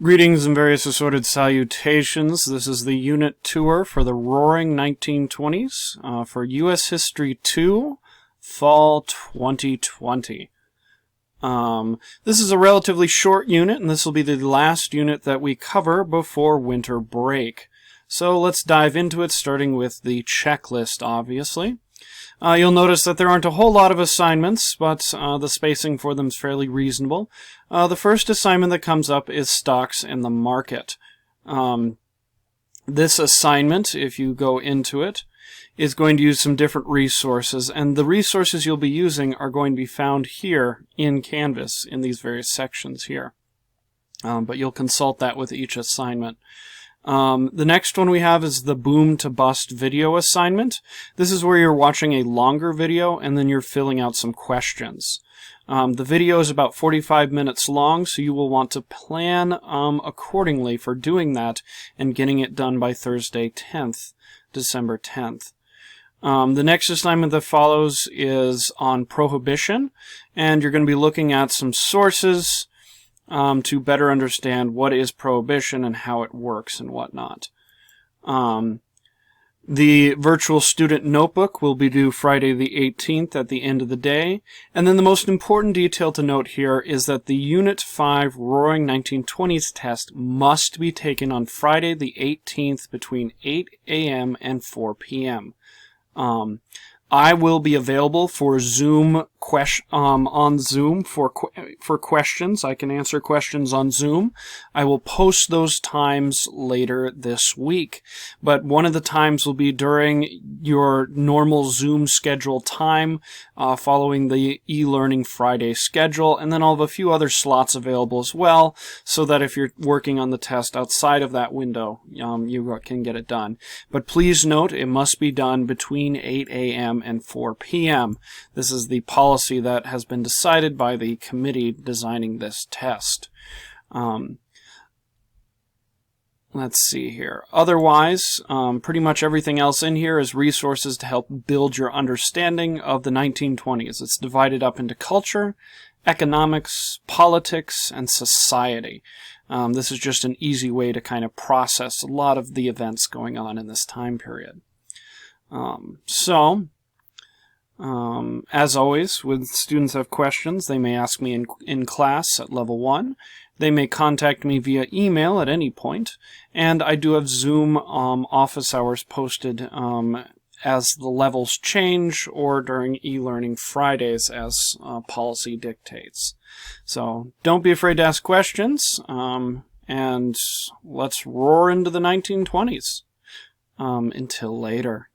Greetings and various assorted salutations. This is the unit tour for the Roaring 1920s for U.S. History 2, Fall 2020. This is a relatively short unit, and this will be the last unit that we cover before winter break. So let's dive into it, starting with the checklist, obviously. You'll notice that there aren't a whole lot of assignments, but the spacing for them is fairly reasonable. The first assignment that comes up is stocks in the market. This assignment, if you go into it, is going to use some different resources, and the resources you'll be using are going to be found here in Canvas in these various sections here. But you'll consult that with each assignment. The next one we have is the Boom to Bust video assignment. This is where you're watching a longer video and then you're filling out some questions. The video is about 45 minutes long, so you will want to plan accordingly for doing that and getting it done by Thursday 10th, December 10th. The next assignment that follows is on prohibition, and you're going to be looking at some sources to better understand what is prohibition and how it works and whatnot. The virtual student notebook will be due Friday the 18th at the end of the day. And then the most important detail to note here is that the Unit 5 Roaring 1920s test must be taken on Friday the 18th between 8 a.m. and 4 p.m. I will be available for Zoom on Zoom for questions. I can answer questions on Zoom. I will post those times later this week, but one of the times will be during your normal Zoom schedule time, following the e-learning Friday schedule, and then I'll have a few other slots available as well, so that if you're working on the test outside of that window, you can get it done. But please note, it must be done between 8 a.m. and 4 p.m. This is the policy that has been decided by the committee designing this test. Let's see here. Otherwise, pretty much everything else in here is resources to help build your understanding of the 1920s. It's divided up into culture, economics, politics, and society. This is just an easy way to kind of process a lot of the events going on in this time period. As always, when students have questions, they may ask me in class at level 1. They may contact me via email at any point, and I do have Zoom office hours posted as the levels change or during e-learning Fridays as policy dictates. So don't be afraid to ask questions, and let's roar into the 1920s. Until later.